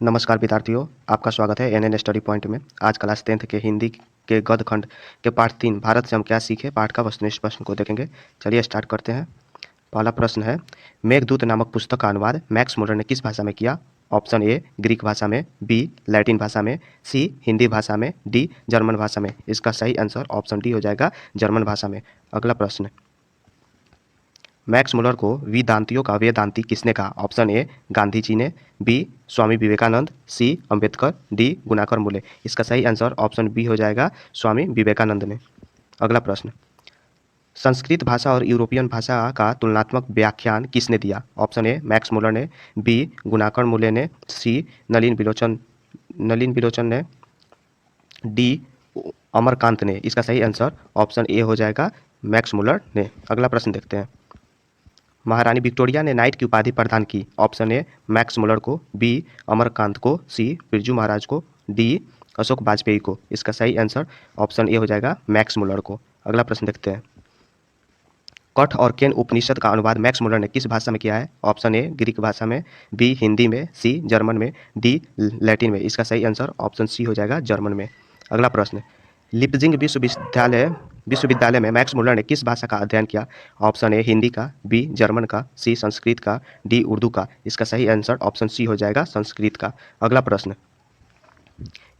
नमस्कार विद्यार्थियों, आपका स्वागत है एनएन स्टडी पॉइंट में। आज क्लास 10th के हिंदी के गद्य खंड के पाठ 3 भारत से हम क्या सीखे पाठ का वस्तुनिष्ठ प्रश्न को देखेंगे। चलिए स्टार्ट करते हैं। पहला प्रश्न है, मेघदूत नामक पुस्तक का अनुवाद मैक्स मुलर ने किस भाषा में किया? ऑप्शन ए ग्रीक भाषा में, बी लैटिन भाषा में, सी हिंदी भाषा में, डी जर्मन भाषा में। इसका सही आंसर ऑप्शन डी हो जाएगा, जर्मन भाषा में। अगला प्रश्न, मैक्स मुलर को वेदांतियों का वेदांती किसने कहा? ऑप्शन ए गांधी जी ने, बी स्वामी विवेकानंद, सी अंबेडकर, डी गुणाकर मुले। इसका सही आंसर ऑप्शन बी हो जाएगा, स्वामी विवेकानंद ने। अगला प्रश्न, संस्कृत भाषा और यूरोपियन भाषा का तुलनात्मक व्याख्यान किसने दिया? ऑप्शन ए मैक्स मुलर ने, बी गुणाकर मुले ने, सी नलिन विलोचन ने, डी अमरकांत ने। इसका सही आंसर ऑप्शन ए हो जाएगा, मैक्स मुलर ने। अगला प्रश्न देखते हैं, महारानी विक्टोरिया ने नाइट की उपाधि प्रदान की? ऑप्शन ए मैक्स मुलर को, बी अमरकांत को, सी बिरजू महाराज को, डी अशोक वाजपेयी को। इसका सही आंसर ऑप्शन ए हो जाएगा, मैक्स मुलर को। अगला प्रश्न देखते हैं, कठ और केन उपनिषद का अनुवाद मैक्स मुलर ने किस भाषा में किया है? ऑप्शन ए ग्रीक भाषा में, बी हिंदी में, सी जर्मन में, डी लैटिन में। इसका सही आंसर ऑप्शन सी हो जाएगा, जर्मन में। अगला प्रश्न, लिपजिंग विश्वविद्यालय में मैक्स मुलर ने किस भाषा का अध्ययन किया? ऑप्शन ए हिंदी का, बी जर्मन का, सी संस्कृत का, डी उर्दू का। इसका सही आंसर ऑप्शन सी हो जाएगा, संस्कृत का। अगला प्रश्न,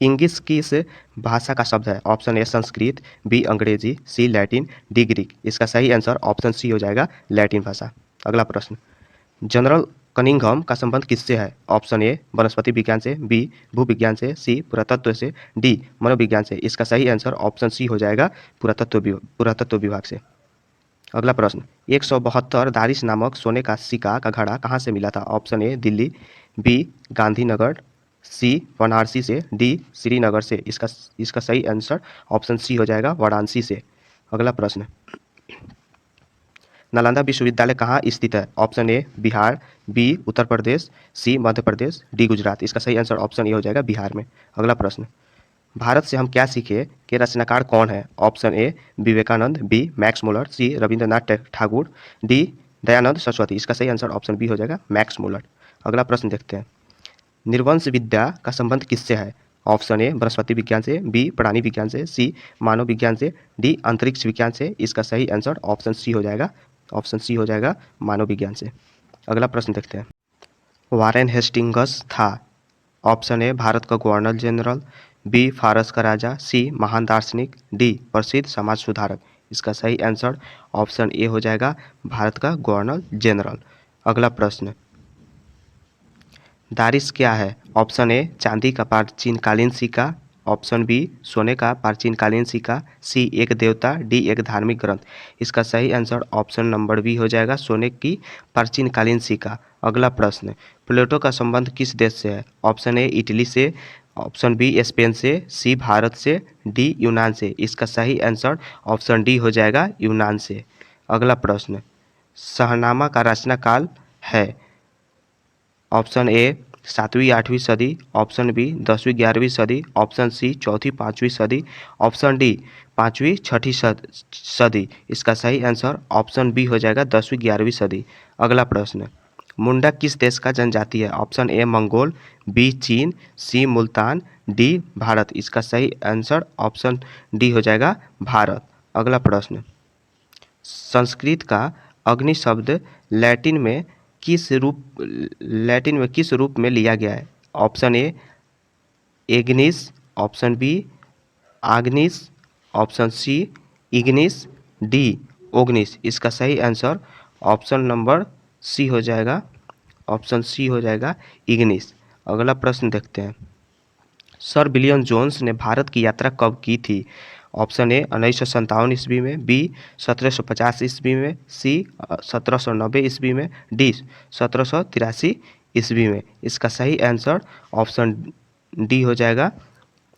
इंग्लिश किस भाषा का शब्द है? ऑप्शन ए संस्कृत, बी अंग्रेजी, सी लैटिन, डी ग्रीक। इसका सही आंसर ऑप्शन सी हो जाएगा, लैटिन भाषा। अगला प्रश्न, जनरल कनिंघम का संबंध किससे है? ऑप्शन ए वनस्पति विज्ञान से, बी भूविज्ञान से, सी पुरातत्व से, डी मनोविज्ञान से। इसका सही आंसर ऑप्शन सी हो जाएगा, पुरातत्व विभाग से। अगला प्रश्न, 172 दारिश नामक सोने का सिक्का का घड़ा कहाँ से मिला था? Option A Delhi, B Gandhinagar, C Varanasi से, डी श्रीनगर से। इसका सही आंसर ऑप्शन सी हो जाएगा, वाराणसी से। अगला प्रश्न, नालंदा विश्वविद्यालय कहाँ स्थित है? Option A Bihar, B Uttar Pradesh, C Madhya Pradesh, D Gujarat. इसका सही आंसर ऑप्शन ए हो जाएगा, बिहार में। अगला प्रश्न, भारत से हम क्या सीखे के रचनाकार कौन है? Option A Vivekananda, B Max Muller, C Rabindranath Thakur, D Dayanand Saraswati. इसका सही आंसर ऑप्शन बी हो जाएगा, मैक्स मुलर। अगला प्रश्न देखते हैं, निर्वंश विद्या का संबंध किससे है? ऑप्शन ए वनस्पति विज्ञान से, बी प्राणी विज्ञान से, सी मानव विज्ञान से, डी अंतरिक्ष विज्ञान से। इसका सही आंसर ऑप्शन सी हो जाएगा, ऑप्शन सी हो जाएगा, मानव विज्ञान से। अगला प्रश्न देखते हैं, वारेन हेस्टिंग्स था? ऑप्शन ए भारत का गवर्नर जनरल, बी फारस का राजा, सी महान दार्शनिक, डी प्रसिद्ध समाज सुधारक। इसका सही आंसर ऑप्शन ए हो जाएगा, भारत का गवर्नर जनरल। अगला प्रश्न, दारिश क्या है? ऑप्शन ए चांदी का प्राचीनकालीन सिक्का, ऑप्शन बी सोने का प्राचीनकालीन सिक्का, सी एक देवता, डी एक धार्मिक ग्रंथ। इसका सही आंसर ऑप्शन नंबर बी हो जाएगा, सोने की प्राचीनकालीन सिक्का। अगला प्रश्न, प्लेटो का संबंध किस देश से है? ऑप्शन ए इटली से, ऑप्शन बी स्पेन से, सी भारत से, डी यूनान से। इसका सही आंसर ऑप्शन डी हो जाएगा, यूनान से। अगला प्रश्न, शहनामा का रचना काल है? ऑप्शन ए 7वीं 8वीं सदी, ऑप्शन बी 10वीं 11वीं सदी, ऑप्शन सी 4वीं 5वीं सदी, ऑप्शन डी 5वीं 6वीं सदी। इसका सही आंसर ऑप्शन बी हो जाएगा, 10वीं 11वीं सदी। अगला प्रश्न, मुंडा किस देश का जनजाति है? ऑप्शन ए मंगोल, बी चीन, सी मुल्तान, डी भारत। इसका सही आंसर ऑप्शन डी हो जाएगा, भारत। अगला प्रश्न, संस्कृत का अग्नि शब्द लैटिन में किस रूप में लिया गया है? ऑप्शन ए एग्निस, ऑप्शन बी आग्निस, ऑप्शन सी इग्निस, डी ओग्निस। इसका सही आंसर ऑप्शन नंबर सी हो जाएगा, ऑप्शन सी हो जाएगा, इग्निस। अगला प्रश्न देखते हैं, सर विलियम जोन्स ने भारत की यात्रा कब की थी? ऑप्शन ए 1957 ईस्वी में, बी 1750 ईस्वी में, सी 1790 ईस्वी में, डी 1783 ईस्वी में। इसका सही आंसर ऑप्शन डी हो जाएगा,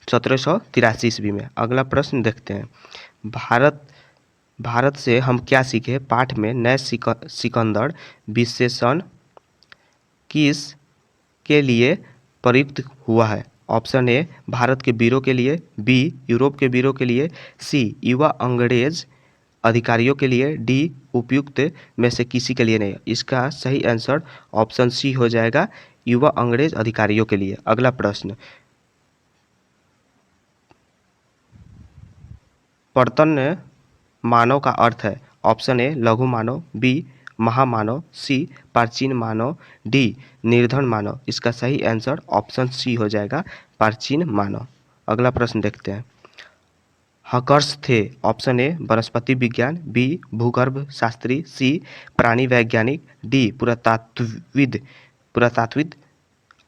1783 ईस्वी में। अगला प्रश्न देखते हैं, भारत से हम क्या सीखे पाठ में नए सिकंदर विशेषण किस के लिए प्रयुक्त हुआ है? ऑप्शन ए भारत के वीरों के लिए, बी यूरोप के वीरों के लिए, सी युवा अंग्रेज अधिकारियों के लिए, डी उपयुक्त में से किसी के लिए नहीं। इसका सही आंसर ऑप्शन सी हो जाएगा, युवा अंग्रेज अधिकारियों के लिए। अगला प्रश्न, प्रतन्न मानव का अर्थ है। ऑप्शन ए लघु मानव, बी महामानव, सी प्राचीन मानव, डी निर्धन मानव। इसका सही आंसर ऑप्शन सी हो जाएगा, प्राचीन मानव। अगला प्रश्न देखते हैं, हकर्स थे। ऑप्शन ए वनस्पति विज्ञान, बी भूगर्भ शास्त्री, सी प्राणी वैज्ञानिक, डी पुरातात्विद।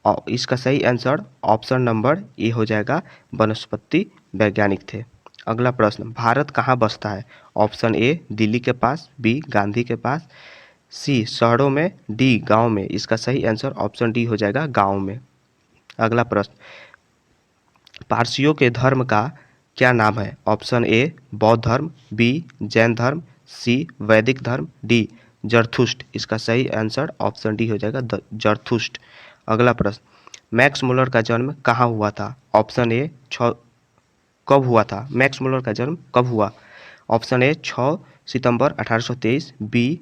और इसका सही आंसर ऑप्शन नंबर ए हो जाएगा, वनस्पति वैज्ञानिक थे। अगला प्रश्न, भारत कहाँ बसता है। ऑप्शन ए दिल्ली के पास, बी गांधी के पास, सी शहरों में, डी गांव में। इसका सही आंसर ऑप्शन डी हो जाएगा, गांव में। अगला प्रश्न, पारसियों के धर्म का क्या नाम है। ऑप्शन ए बौद्ध धर्म, बी जैन धर्म, सी वैदिक धर्म, डी जरथुस्ट। इसका सही आंसर ऑप्शन डी हो जाएगा, जरथुस्ट। अगला प्रश्न, मैक्स मुलर का जन्म कहाँ हुआ था। ऑप्शन ए कब हुआ था, मैक्स मुलर का जन्म कब हुआ। ऑप्शन ए 6 सितंबर 1823, बी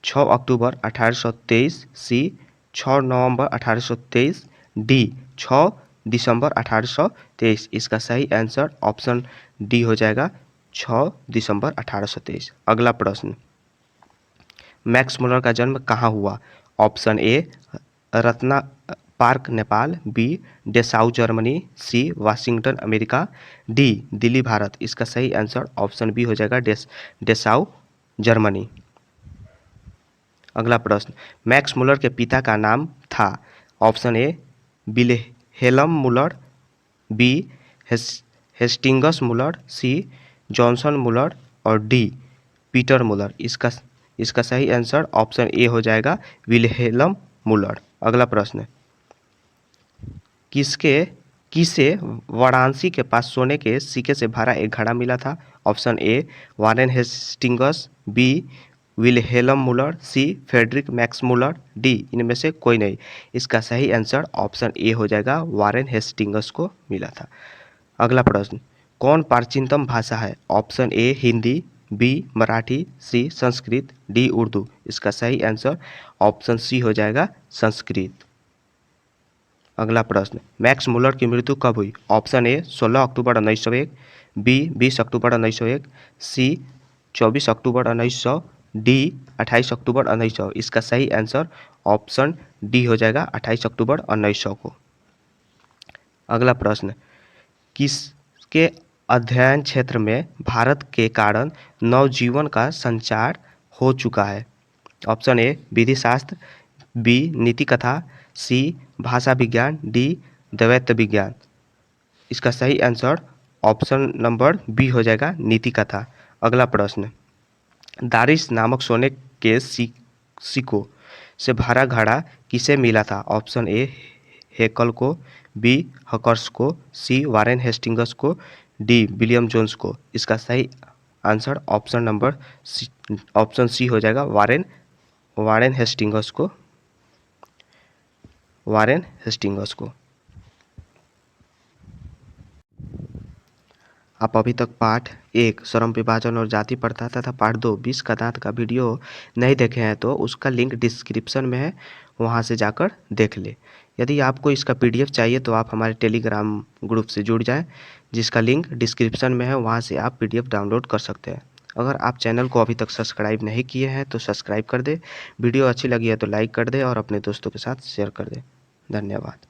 6 अक्टूबर 1823, सी 6 नवंबर 1823, डी 6 दिसंबर 1823। इसका सही आंसर ऑप्शन डी हो जाएगा, 6 दिसंबर 1823। अगला प्रश्न, मैक्स मुलर का जन्म कहाँ हुआ। Option A Ratna park Nepal, B Dessau Germany, C Washington America, D Delhi Bharat. इसका सही आंसर ऑप्शन बी हो जाएगा, डेसाउ जर्मनी। अगला प्रश्न, मैक्स मुलर के पिता का नाम था। Option A Wilhelm Muller, B Hastings Muller, C Johnson Muller और डी पीटर मुलर। इसका सही आंसर ऑप्शन ए हो जाएगा, विल्हेल्म मुलर। अगला प्रश्न, किसे वाराणसी के पास सोने के सिक्के से भरा एक घड़ा मिला था। Option A Warren Hastings, B Wilhelm Muller, C Frederick Max Muller, D इनमें से कोई नहीं। इसका सही आंसर ऑप्शन ए हो जाएगा, वारेन हेस्टिंगस को मिला था। अगला प्रश्न, कौन प्राचीनतम भाषा है। Option A Hindi, B Marathi, C Sanskrit, D Urdu. इसका सही आंसर ऑप्शन सी हो जाएगा, संस्कृत। अगला प्रश्न, मैक्स मुलर की मृत्यु कब हुई। ऑप्शन ए 16 अक्टूबर 1901, बी 20 अक्टूबर 1901, सी 24 अक्टूबर 1900, डी 28 अक्टूबर 1900। इसका सही आंसर ऑप्शन डी हो जाएगा, 28 अक्टूबर 1900 को। अगला प्रश्न, किसके अध्ययन क्षेत्र में भारत के कारण नवजीवन का संचार हो चुका है। ऑप्शन ए विधि शास्त्र, बी नीति कथा, सी भाषा विज्ञान, डी द्वैत विज्ञान। इसका सही आंसर ऑप्शन नंबर बी हो जाएगा, नीति कथा। अगला प्रश्न, दारिस नामक सोने के सिक्कों से भरा घड़ा किसे मिला था। ऑप्शन ए हेकल को, बी हकर्स को, सी वारेन हेस्टिंगस को, डी विलियम जोन्स को। इसका सही आंसर ऑप्शन सी हो जाएगा, वारेन हेस्टिंगस को। आप अभी तक पाठ 1 श्रम विभाजन और जाति प्रथा तथा पाठ 2 20 का दांत का वीडियो नहीं देखे हैं तो उसका लिंक डिस्क्रिप्शन में है, वहां से जाकर देख ले। यदि आपको इसका पीडीएफ चाहिए तो आप हमारे टेलीग्राम ग्रुप से जुड़ जाएं, जिसका लिंक डिस्क्रिप्शन में है, वहां से आप पीडीएफ डाउनलोड कर सकते हैं। अगर आप चैनल को अभी तक सब्सक्राइब नहीं किए हैं तो सब्सक्राइब कर दे, वीडियो अच्छी लगी है तो लाइक कर दे और अपने दोस्तों के साथ शेयर कर दे। धन्यवाद।